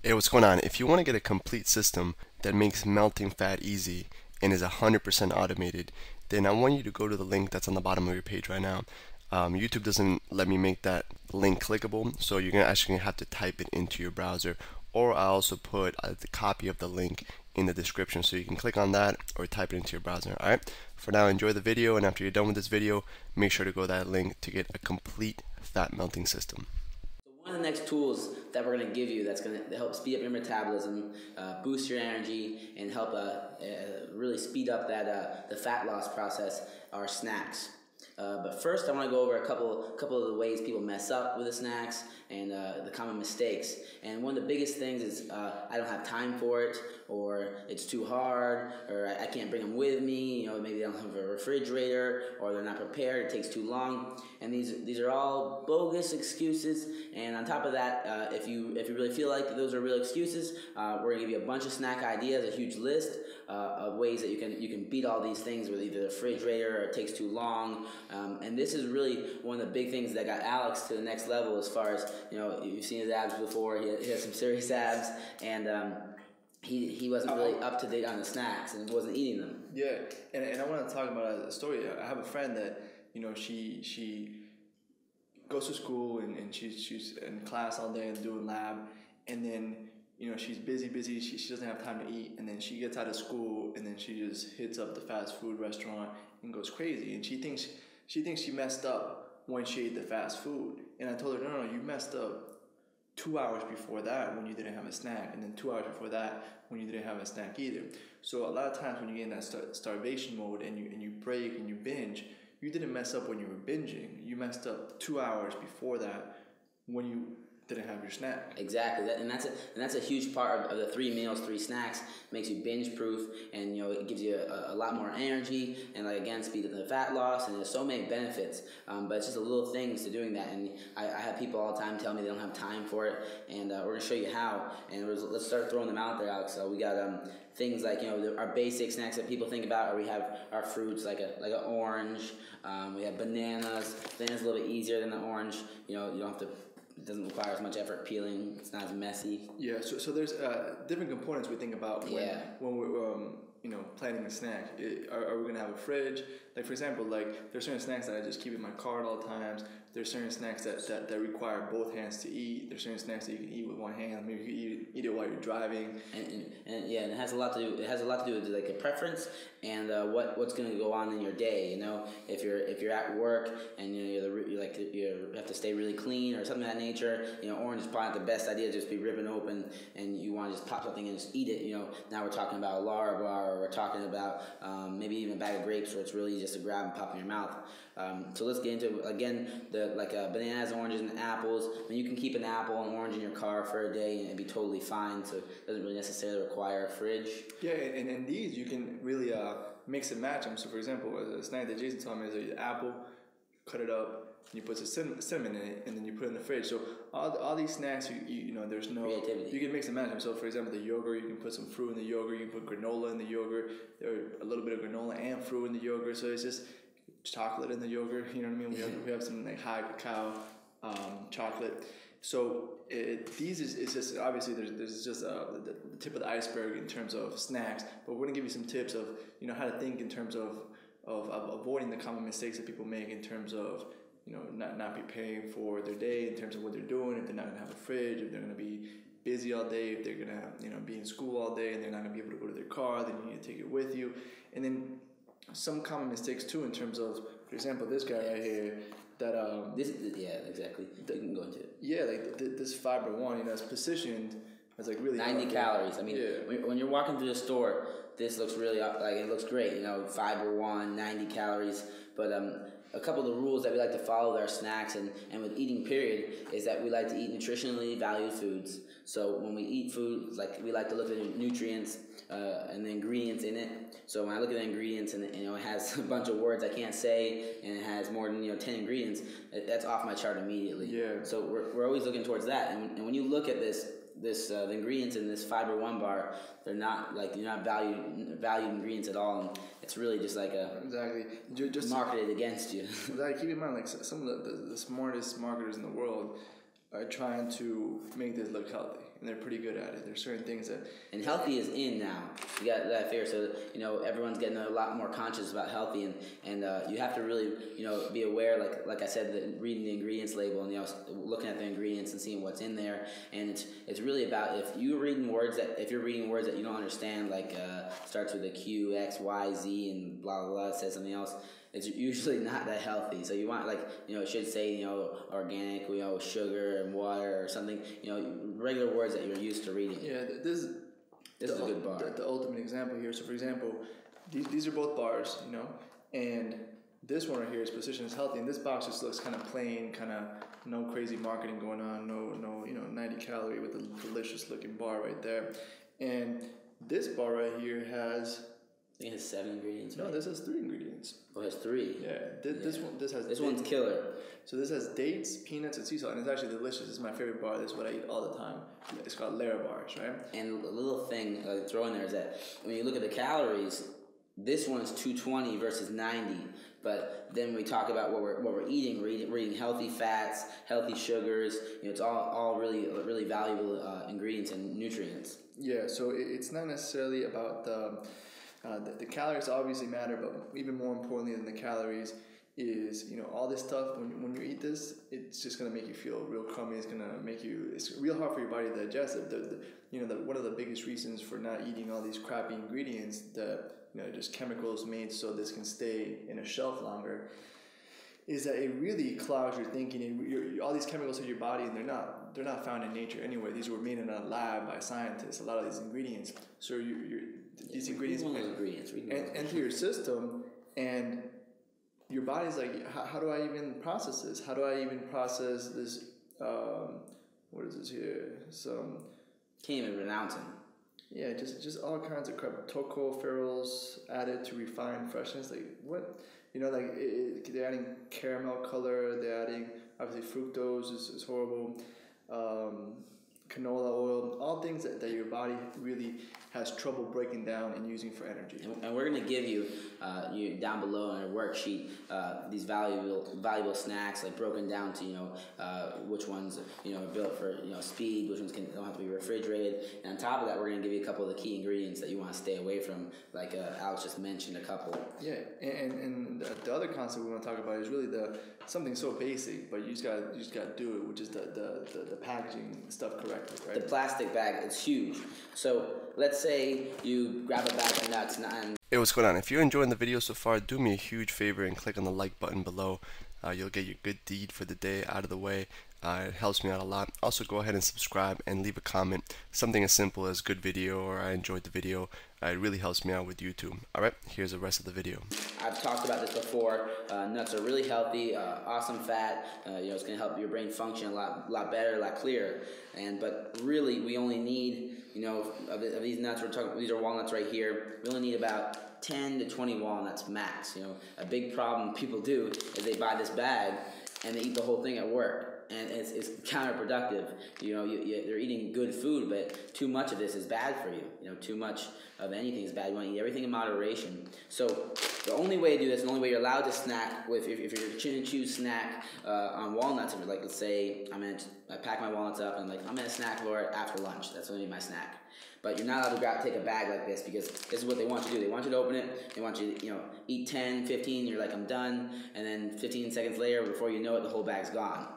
Hey, what's going on? If you want to get a complete system that makes melting fat easy and is 100% automated, then I want you to go to the link that's on the bottom of your page right now. YouTube doesn't let me make that link clickable, so you're actually gonna have to type it into your browser, or I also put the copy of the link in the description, so you can click on that or type it into your browser. Alright, for now, enjoy the video, and after you're done with this video, make sure to go to that link to get a complete fat melting system. One of the next tools that we're going to give you that's going to help speed up your metabolism, boost your energy, and help really speed up the fat loss process are snacks. But first, I want to go over a couple of the ways people mess up with the snacks and the common mistakes. And one of the biggest things is I don't have time for it, or it's too hard, or I can't bring them with me. Maybe they don't have a refrigerator, or they're not prepared. It takes too long. And these are all bogus excuses. And on top of that, if you really feel like those are real excuses, we're gonna give you a bunch of snack ideas, a huge list of ways that you can beat all these things with either the refrigerator or it takes too long. And this is really one of the big things that got Alex to the next level as far as, you've seen his abs before. He has some serious abs, and he wasn't really up to date on the snacks and wasn't eating them. Yeah, and I want to talk about a story. I have a friend that, she goes to school and she's in class all day and doing lab, and then she's busy. She doesn't have time to eat, and then she gets out of school and then she just hits up the fast food restaurant and goes crazy, and she thinks she messed up when she ate the fast food. And I told her, no, you messed up 2 hours before that when you didn't have a snack, and then 2 hours before that when you didn't have a snack either. So a lot of times when you get in that starvation mode and you break and you binge, you didn't mess up when you were binging. You messed up 2 hours before that when you didn't have your snack. Exactly, and that's a huge part of the 3 meals, 3 snacks. Makes you binge proof, and it gives you a lot more energy, and again, speed up the fat loss, and there's so many benefits. But it's just a little things to doing that, and I have people all the time tell me they don't have time for it, and we're gonna show you how. And let's start throwing them out there, Alex. So we got things like our basic snacks that people think about, or we have our fruits like an orange. We have bananas. Bananas a little bit easier than the orange. You don't have to. It doesn't require as much effort peeling. It's not as messy. Yeah, so there's different components we think about when we're planning a snack. Are we gonna have a fridge? Like, for example, there's certain snacks that I just keep in my car at all times. There's certain snacks that require both hands to eat. There's certain snacks that you can eat with one hand. Maybe you can eat it while you're driving. And it has a lot to do. It has a lot to do with like a preference and what's going to go on in your day. If you're at work and you have to stay really clean or something of that nature. Orange is probably not the best idea to just be ripping open, and you want to just pop something and just eat it. Now we're talking about a Lara bar, or we're talking about maybe even a bag of grapes, where it's really just to grab and pop in your mouth. So let's get into again bananas, oranges, and apples. I mean, you can keep an apple and orange in your car for a day and it'd be totally fine. So it doesn't really necessarily require a fridge. Yeah, and these you can really mix and match them. So for example, a snack that Jason told me is an apple, cut it up, and you put some cinnamon in it, and then you put it in the fridge. So all these snacks, there's no creativity. You can mix and match them. So for example, the yogurt, you can put some fruit in the yogurt. You can put granola in the yogurt. There a little bit of granola and fruit in the yogurt. So it's just chocolate in the yogurt. You know what I mean? We have some high cacao chocolate. So these is just obviously there's just the tip of the iceberg in terms of snacks. But we're gonna give you some tips of how to think in terms of avoiding the common mistakes that people make in terms of not preparing for their day, in terms of what they're doing, if they're not gonna have a fridge, if they're gonna be busy all day, if they're gonna be in school all day and they're not gonna be able to go to their car, then you need to take it with you. And then some common mistakes too in terms of, for example, this guy right here that exactly. You can go into it. Yeah, this fiber one, it's positioned as really 90 calories. I mean, when you're walking through the store, this looks really it looks great. Fiber one, 90 calories. But a couple of the rules that we like to follow with our snacks and with eating period is that we like to eat nutritionally valued foods. So when we eat food, we like to look at the nutrients and the ingredients in it. So when I look at the ingredients and it has a bunch of words I can't say and it has more than 10 ingredients, that's off my chart immediately. Yeah. So we're always looking towards that. And when you look at the ingredients in this fiber one bar, they're not valued ingredients at all, and it's really just exactly just marketed against you. Exactly. Keep in mind, some of the smartest marketers in the world are trying to make this look healthy, and they're pretty good at it. There's certain things that... And healthy is in now. You got that fear. So, everyone's getting a lot more conscious about healthy, and you have to really, be aware, like I said, reading the ingredients label and, looking at the ingredients and seeing what's in there. And it's really about if you're reading words that you don't understand, like starts with a Q, X, Y, Z, and blah, blah, blah, it says something else, it's usually not that healthy. So you want, it should say, organic, sugar and water or something, regular words that you're used to reading. Yeah, this is a good bar. The ultimate example here. So, for example, these are both bars, and this one right here is positioned as healthy, and this box just looks kind of plain, kind of no crazy marketing going on, no 90 calorie with a delicious looking bar right there. And this bar right here has... I think it has 7 ingredients. No, right? This has 3 ingredients. Oh, it has 3. Yeah, this one's killer. So this has dates, peanuts, and sea salt, and it's actually delicious. This is my favorite bar. This is what I eat all the time. It's called Lara bars, right? And a little thing I throw in there is that when you look at the calories, this one's 220 versus 90. But then we talk about what we're eating. We're eating healthy fats, healthy sugars. It's all really valuable ingredients and nutrients. Yeah. So it's not necessarily about the calories obviously matter, but even more importantly than the calories is, all this stuff, when you eat this, it's just going to make you feel real crummy. It's going to make you, it's real hard for your body to digest it. One of the biggest reasons for not eating all these crappy ingredients that, just chemicals made so this can stay in a shelf longer, is that it really clogs your thinking. And all these chemicals in your body, and they're not found in nature anyway. These were made in a lab by scientists, a lot of these ingredients. So these ingredients enter your system, and your body's like, how do I even process this? How do I even process this? What is this here? Can't even pronounce them. Yeah, just all kinds of crap. Tocopherols added to refine freshness. Like what? They're adding caramel color. They're adding, obviously, fructose is horrible. Canola oil, all things that your body really has trouble breaking down and using for energy. And we're going to give you down below in our worksheet these valuable snacks, like broken down to which ones are built for speed, which ones don't have to be refrigerated. And on top of that, we're going to give you a couple of the key ingredients that you want to stay away from, like Alex just mentioned a couple. Yeah, and the other concept we want to talk about is really something so basic, but you just got to do it, which is the packaging stuff correctly. Right? The plastic bag, it's huge. So let's say you grab a bag of nuts and... Hey, what's going on? If you're enjoying the video so far, do me a huge favor and click on the like button below. You'll get your good deed for the day out of the way. It helps me out a lot. Also, go ahead and subscribe and leave a comment. Something as simple as good video or I enjoyed the video. It really helps me out with YouTube. Alright, here's the rest of the video. I've talked about this before. Nuts are really healthy, awesome fat. It's going to help your brain function a lot better, a lot clearer. But really, we only need, of these nuts, these are walnuts right here. We only need about 10 to 20 walnuts max. A big problem people do is they buy this bag and they eat the whole thing at work. And it's counterproductive. They're eating good food, but too much of this is bad for you. Too much of anything is bad. You want to eat everything in moderation. So the only way to do this, the only way you're allowed to snack with, if you're going to choose snack on walnuts, like let's say I pack my walnuts up and I'm going to snack for it after lunch. That's going to be my snack. But you're not allowed to take a bag like this because this is what they want you to do. They want you to open it. They want you to, eat 10, 15. You're like, I'm done. And then 15 seconds later, before you know it, the whole bag's gone.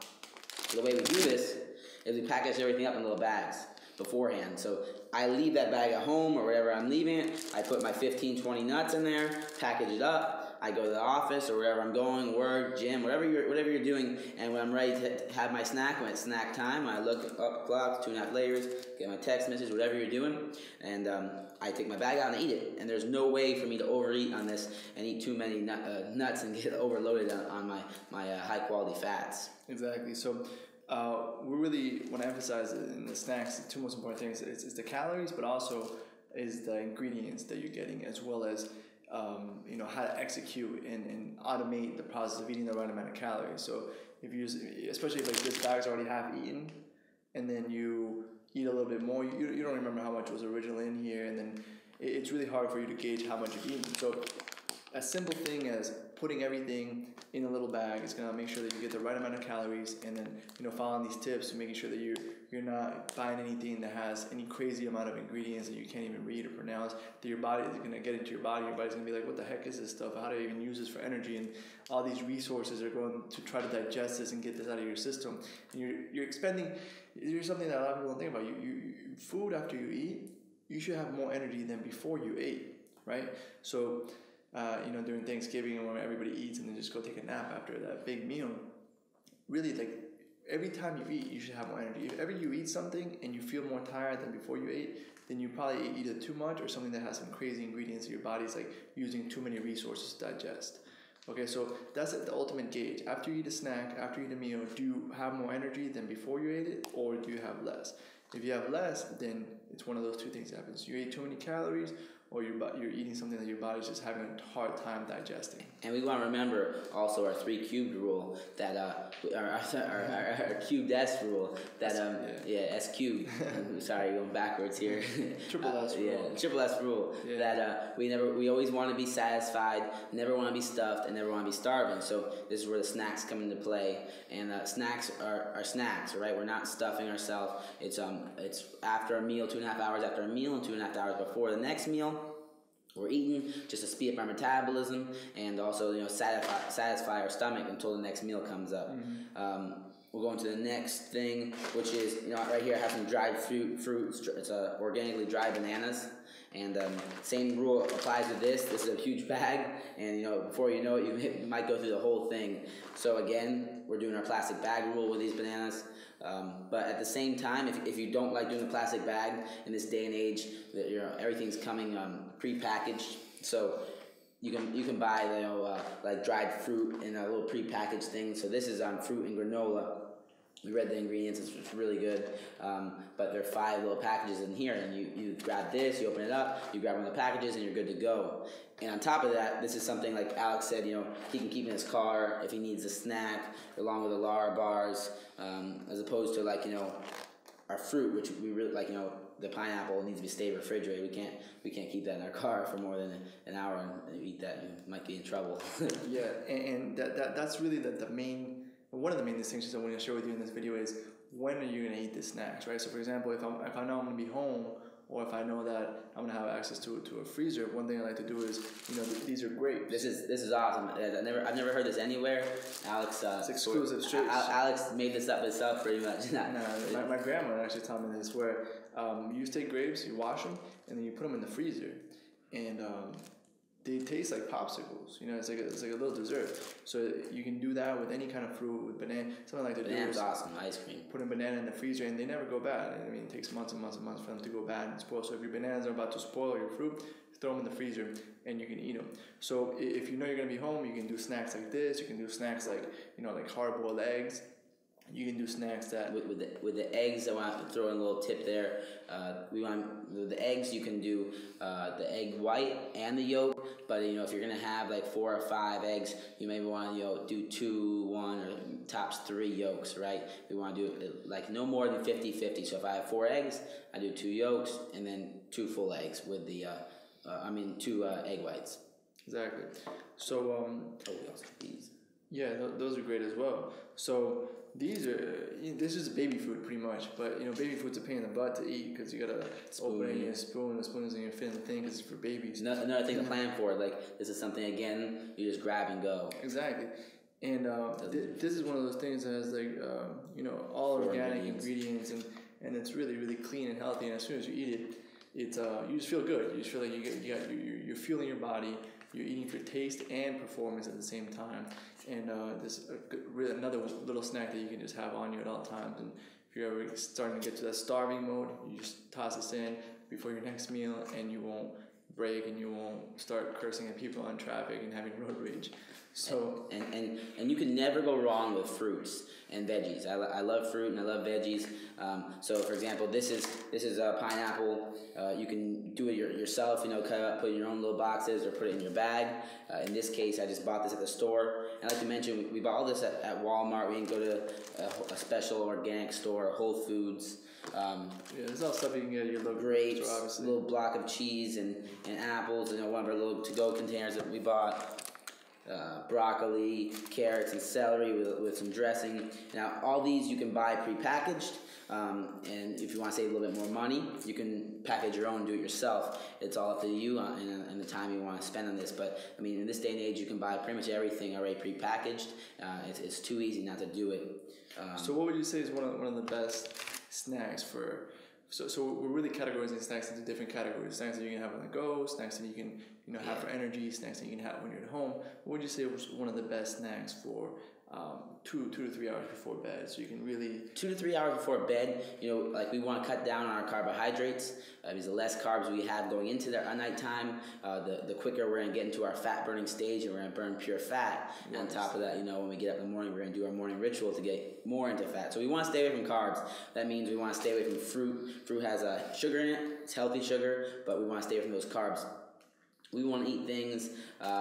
So the way we do this is we package everything up in little bags beforehand. So I leave that bag at home or wherever I'm leaving it. I put my 15, 20 nuts in there, package it up. I go to the office or wherever I'm going, work, gym, whatever you're doing. And when I'm ready to have my snack, when it's snack time, I look up clock, 2.5 layers, get my text message, whatever you're doing, and I take my bag out and eat it. And there's no way for me to overeat on this and eat too many nuts and get overloaded on my high quality fats. Exactly. So we really want to emphasize in the snacks, the two most important things is the calories, but also is the ingredients that you're getting, as well as how to execute and automate the process of eating the right amount of calories. So if you especially if this bag's already half eaten, and then you eat a little bit more, you don't remember how much was originally in here, and then it's really hard for you to gauge how much you've eaten. So a simple thing as putting everything in a little bag is going to make sure that you get the right amount of calories, and then following these tips and making sure that you're not buying anything that has any crazy amount of ingredients that you can't even read or pronounce, that your body is going to get into your body's going to be like, what the heck is this stuff? How do I even use this for energy? And all these resources are going to try to digest this and get this out of your system. And you're expending, here's something that a lot of people don't think about. Food after you eat, you should have more energy than before you ate, right? So, during Thanksgiving when everybody eats and then just go take a nap after that big meal, really, like, every time you eat, you should have more energy. If ever you eat something and you feel more tired than before you ate, then you probably ate either too much or something that has some crazy ingredients, and your body's like using too many resources to digest. Okay, so that's the ultimate gauge. After you eat a snack, after you eat a meal, do you have more energy than before you ate it, or do you have less? If you have less, then it's one of those two things that happens. You ate too many calories, or you're eating something that your body's just having a hard time digesting. And we want to remember also our 3 cubed rule, that our cubed S rule, that S cubed. Sorry, going backwards here. Triple S rule. Yeah, triple S rule. Yeah. That we always want to be satisfied, never want to be stuffed, and never want to be starving. So this is where the snacks come into play. And snacks are snacks, right? We're not stuffing ourselves. It's after a meal, 2.5 hours after a meal, and 2.5 hours before the next meal. We're eating just to speed up our metabolism and also satisfy our stomach until the next meal comes up. Mm-hmm. We'll go into the next thing, which is right here I have some dried fruit. It's organically dried bananas. And same rule applies to this. This is a huge bag, and before you know it, you might go through the whole thing. So again, we're doing our plastic bag rule with these bananas. But at the same time, if you don't like doing the plastic bag in this day and age, everything's coming pre-packaged. So you can buy like dried fruit in a little pre-packaged thing. So this is fruit and granola. We read the ingredients, it's really good, but there are 5 little packages in here, and you grab this, you open it up, you grab one of the packages, and you're good to go. And on top of that, this is something like Alex said, he can keep in his car if he needs a snack, along with the nutribars, as opposed to our fruit, which we really like, the pineapple needs to be stay refrigerated. We can't keep that in our car for more than an hour and eat that. You might be in trouble. Yeah, and that's really the main. One of the main distinctions I want to share with you in this video is when are you going to eat the snacks, right? So for example, if I know I'm going to be home, or if I know that I'm going to have access to a freezer, one thing I like to do is, these are great. This is awesome. I've never heard this anywhere. Alex, it's exclusive. Alex made this up himself pretty much. My grandma actually taught me this, where you take grapes, you wash them, and then you put them in the freezer, and they taste like popsicles. It's like a little dessert. So you can do that with any kind of fruit, with banana. Something like that. Banana's awesome. Ice cream. Put a banana in the freezer, and they never go bad. I mean, it takes months and months and months for them to go bad and spoil. So if your bananas are about to spoil, or your fruit, throw them in the freezer, and you can eat them. So if you're going to be home, you can do snacks like this. You can do snacks like like hard-boiled eggs. You can do snacks that with the eggs. I want to throw in a little tip there. With the eggs, you can do the egg white and the yolk. But if you're gonna have like 4 or 5 eggs, you maybe want to do 2, 1, or tops 3 yolks, right? We want to do like no more than 50-50. So if I have 4 eggs, I do 2 yolks and then 2 full eggs with the 2 egg whites. Exactly. So we also have these. Yeah, those are great as well. So this is baby food pretty much, but baby food's a pain in the butt to eat because you gotta open it in a spoon. The spoon isn't gonna fit in the thing because it's for babies. Another thing to plan for, like this is something again you just grab and go. Exactly, and this is one of those things that has all organic ingredients and it's really really clean and healthy. And as soon as you eat it, it's you just feel good. You just feel like you're fueling your body. You're eating for taste and performance at the same time. And this is another little snack that you can just have on you at all times. And if you're ever starting to get to that starving mode, you just toss this in before your next meal, and you won't break and you won't start cursing at people on traffic and having road rage. So and you can never go wrong with fruits and veggies. I love fruit and I love veggies. So for example, this is a pineapple. You can do it yourself. Cut it up, put it in your own little boxes, or put it in your bag. In this case, I just bought this at the store. And I'd like to mention we bought all this at Walmart. We didn't go to a special organic store, Whole Foods. Yeah, there's all stuff you can get at your local grapes, store, a obviously. little block of cheese, and apples, and one of our little to-go containers that we bought. Broccoli, carrots, and celery with some dressing. Now, all these you can buy prepackaged, and if you want to save a little bit more money, you can package your own and do it yourself. It's all up to you and the time you want to spend on this. But, I mean, in this day and age, you can buy pretty much everything already prepackaged. It's too easy not to do it. So what would you say is one of the best snacks for... So we're really categorizing snacks into different categories. Snacks that you can have on the go, snacks that you can have for energy, snacks that you can have when you're at home. What would you say was one of the best snacks for 2 to 3 hours before bed? So you can really 2 to 3 hours before bed, like we want to cut down on our carbohydrates. Because the less carbs we have going into our nighttime, the quicker we're going to get into our fat burning stage, and we're going to burn pure fat. And on top of that, when we get up in the morning, we're going to do our morning ritual to get more into fat. So we want to stay away from carbs. That means we want to stay away from fruit. Fruit has sugar in it. It's healthy sugar, but we want to stay away from those carbs. We want to eat things.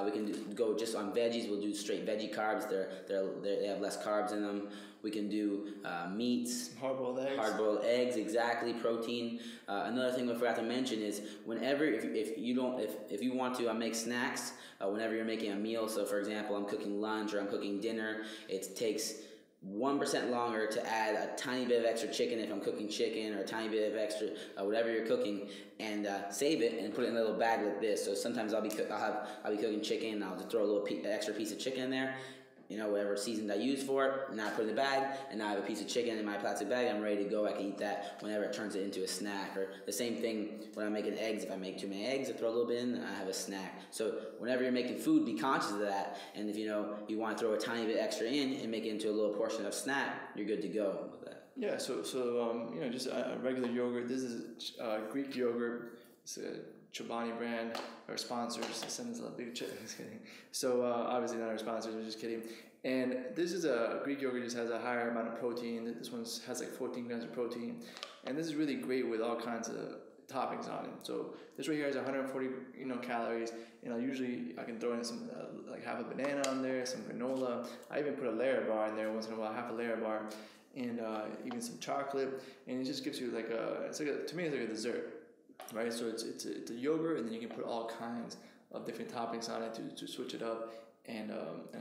We can go just on veggies. We'll do straight veggie carbs. They have less carbs in them. We can do meats. Hard-boiled eggs, exactly. Protein. Another thing we forgot to mention is whenever, if you want to make snacks, whenever you're making a meal. So, for example, I'm cooking lunch or I'm cooking dinner. It takes 1% longer to add a tiny bit of extra chicken if I'm cooking chicken, or a tiny bit of extra whatever you're cooking, and save it and put it in a little bag like this. So sometimes I'll be cooking chicken, and I'll just throw a little extra piece of chicken in there, whatever seasoned I use for it, and now I put it in the bag, and now I have a piece of chicken in my plastic bag. I'm ready to go. I can eat that whenever it turns it into a snack. Or the same thing when I'm making eggs. If I make too many eggs, I throw a little bit in, and I have a snack. So whenever you're making food, be conscious of that. And if you want to throw a tiny bit extra in and make it into a little portion of snack, you're good to go with that. Yeah. So just a regular yogurt. This is Greek yogurt. It's a Chobani brand, our sponsors. Send us a big check. Just kidding. So obviously not our sponsors. We're just kidding. And this is a Greek yogurt. Just has a higher amount of protein. This one has like 14 grams of protein, and this is really great with all kinds of toppings on it. So this right here has 140 calories. Usually I can throw in some like half a banana on there, some granola. I even put a layer bar in there once in a while, half a layer bar, and even some chocolate. And it just gives you to me it's like a dessert. Right, so it's a yogurt, and then you can put all kinds of different toppings on it to switch it up and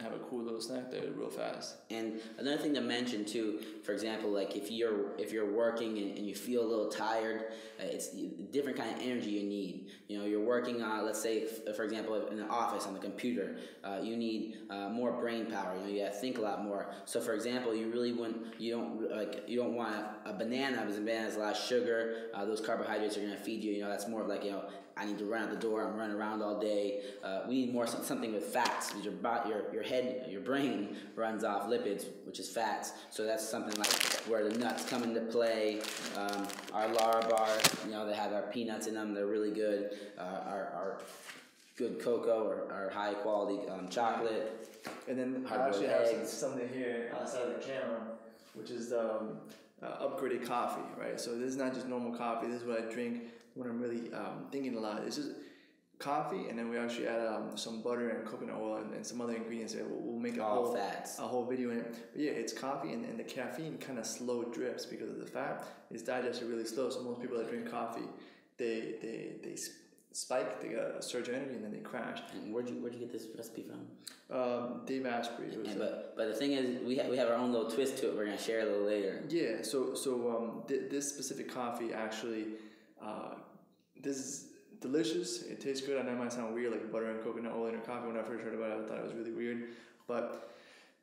have a cool little snack there real fast. And another thing to mention too, for example, like if you're working and you feel a little tired, it's a different kind of energy you need. You're working on, let's say, for example, in an office on the computer, you need more brain power. You gotta think a lot more. So, for example, you don't want a banana because a banana has a lot of sugar. Those carbohydrates are gonna feed you. That's more of like I need to run out the door. I'm running around all day. We need more something with fats. Your brain runs off lipids, which is fats. So that's something like where the nuts come into play. Our Larabars, they have our peanuts in them. They're really good. Our good cocoa or our high quality chocolate. And then I actually have something here outside of the camera, which is upgraded coffee, right? So this is not just normal coffee. This is what I drink when I'm really thinking a lot. It's just coffee, and then we actually add some butter and coconut oil and some other ingredients there. We'll make a whole video in it. But yeah, it's coffee, and the caffeine kind of slow drips because of the fat. It's digested really slow. So most people that drink coffee, they spike, they got a surge of energy, and then they crash. And where'd you get this recipe from? Dave Asprey. But the thing is, we have our own little twist to it. We're gonna share a little later. Yeah. So this specific coffee actually, this is delicious. It tastes good. I know it might sound weird, like butter and coconut oil in your coffee. When I first heard about it, I thought it was really weird, but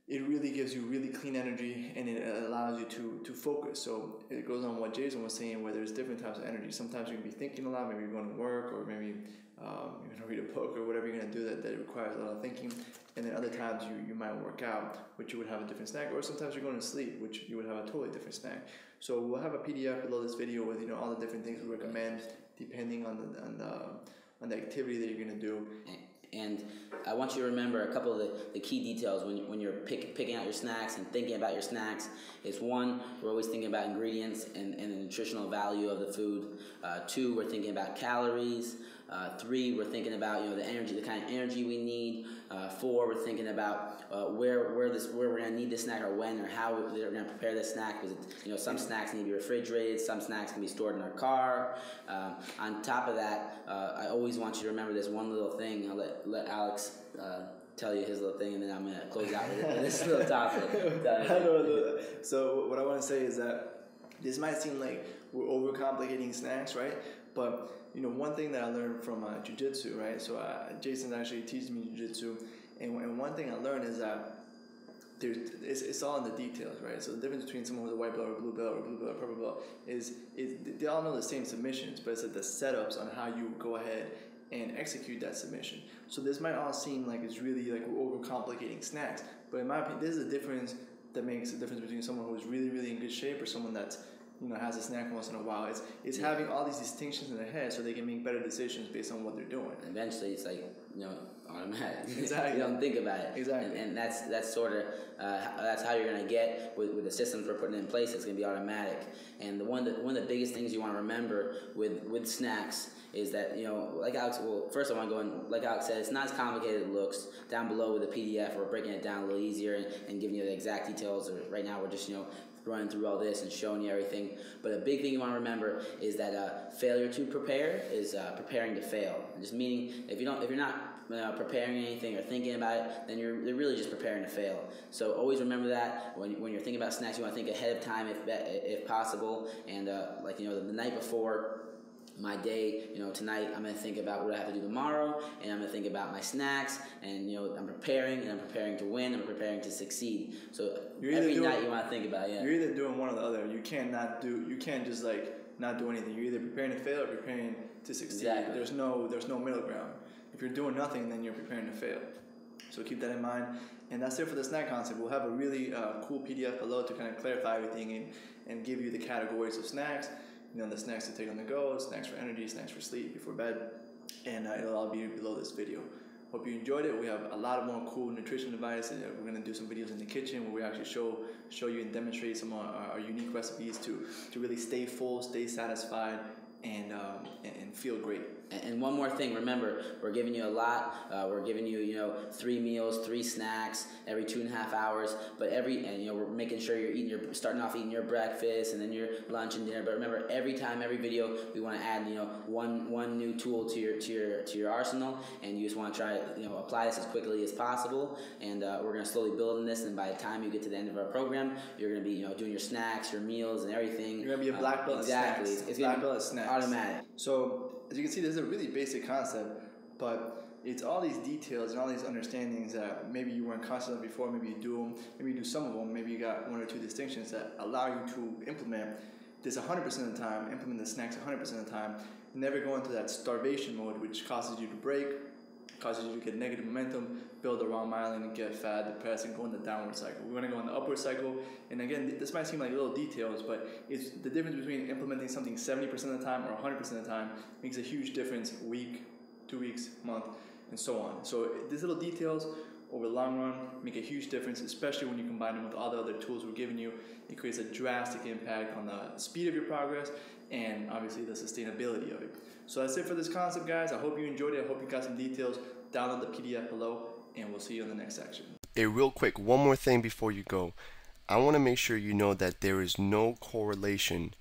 it really gives you really clean energy, and it allows you to focus. So it goes on what Jason was saying, where there's different types of energy. Sometimes you can be thinking a lot, maybe you're going to work, or maybe you're going to read a book, or whatever you're going to do that requires a lot of thinking. And then other times you might work out, which you would have a different snack, or sometimes you're going to sleep, which you would have a totally different snack. So we'll have a PDF below this video with all the different things we recommend depending on the activity that you're going to do. And I want you to remember a couple of the key details when you're picking out your snacks and thinking about your snacks. Is one, we're always thinking about ingredients and the nutritional value of the food. Two, we're thinking about calories. Three, we're thinking about the energy, the kind of energy we need. Four, we're thinking about where we're going to need this snack, or when, or how we're going to prepare this snack. Because some snacks need to be refrigerated, some snacks can be stored in our car. On top of that, I always want you to remember this one little thing. I'll let Alex tell you his little thing, and then I'm going to close out with this little topic. So what I want to say is that this might seem like we're overcomplicating snacks, right? But one thing that I learned from jiu-jitsu, right? So Jason actually teaches me jiu-jitsu, and one thing I learned is that it's all in the details, right? So the difference between someone with a white belt or blue belt or blue belt or purple belt is they all know the same submissions, but it's like the setups on how you go ahead and execute that submission. So this might all seem like it's really like we're overcomplicating snacks, but in my opinion, this is a difference that makes a difference between someone who's really, really in good shape or someone that's has a snack once in a while. It's having all these distinctions in their head so they can make better decisions based on what they're doing. Eventually, it's like automatic. Exactly. You don't think about it. Exactly. And that's sort of that's how you're gonna get with the systems we're putting in place. It's gonna be automatic. And one of the biggest things you want to remember with snacks is that like Alex. Well, first I want to go in. Like Alex said, it's not as complicated as it looks. Down below with the PDF, we're breaking it down a little easier and giving you the exact details. Right now, we're just running through all this and showing you everything. But a big thing you want to remember is that failure to prepare is preparing to fail. Just meaning if you're not preparing anything or thinking about it, then you're really just preparing to fail. So always remember that when you're thinking about snacks, you want to think ahead of time if possible. And the night before my day, tonight I'm going to think about what I have to do tomorrow, and I'm going to think about my snacks, and I'm preparing to win, I'm preparing to succeed. So every night you want to think about it. Yeah. You're either doing one or the other. You can't just not do anything. You're either preparing to fail or preparing to succeed. Exactly. There's no middle ground. If you're doing nothing, then you're preparing to fail. So keep that in mind. And that's it for the snack concept. We'll have a really cool PDF below to kind of clarify everything and give you the categories of snacks. The snacks to take on the go, snacks for energy, snacks for sleep before bed, and it'll all be below this video. Hope you enjoyed it. We have a lot of more cool nutrition advice. We're going to do some videos in the kitchen where we actually show you and demonstrate some of our unique recipes to really stay full, stay satisfied, and feel great. And one more thing, remember, we're giving you a lot. We're giving you, 3 meals, 3 snacks every 2.5 hours. But we're making sure you're starting off eating your breakfast and then your lunch and dinner. But remember, every video, we want to add, one new tool to your arsenal, and you just want to try, apply this as quickly as possible. And we're going to slowly build on this. And by the time you get to the end of our program, you're going to be, doing your snacks, your meals, and everything. You're going to be a black belt. Exactly. Snacks. It's black belt snacks. Automatic. So as you can see, this is a really basic concept, but it's all these details and all these understandings that maybe you weren't conscious of before. Maybe you do them, maybe you do some of them, maybe you got 1 or 2 distinctions that allow you to implement this 100% of the time, implement the snacks 100% of the time, never go into that starvation mode, which causes you to break, causes you to get negative momentum, build the wrong myelin, and get fat, depressed, and go in the downward cycle. We're going to go in the upward cycle, and again, this might seem like little details, but it's the difference between implementing something 70% of the time or 100% of the time makes a huge difference week, 2 weeks, month, and so on. So these little details over the long run make a huge difference, especially when you combine them with all the other tools we're giving you. It creates a drastic impact on the speed of your progress and obviously the sustainability of it. So that's it for this concept, guys. I hope you enjoyed it. I hope you got some details. Download the PDF below, and we'll see you in the next section. Hey, real quick, one more thing before you go. I want to make sure you know that there is no correlation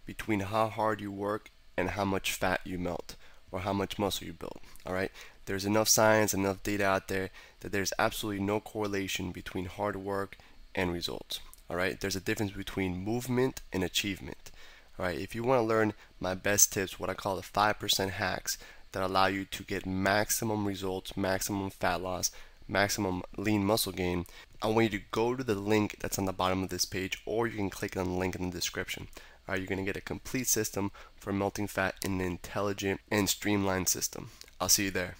between how hard you work and how much fat you melt or how much muscle you build. All right? There's enough science, enough data out there that there's absolutely no correlation between hard work and results. All right? There's a difference between movement and achievement. All right? If you want to learn my best tips, what I call the 5% hacks that allow you to get maximum results, maximum fat loss, maximum lean muscle gain, I want you to go to the link that's on the bottom of this page, or you can click on the link in the description. All right, you're going to get a complete system for melting fat in an intelligent and streamlined system. I'll see you there.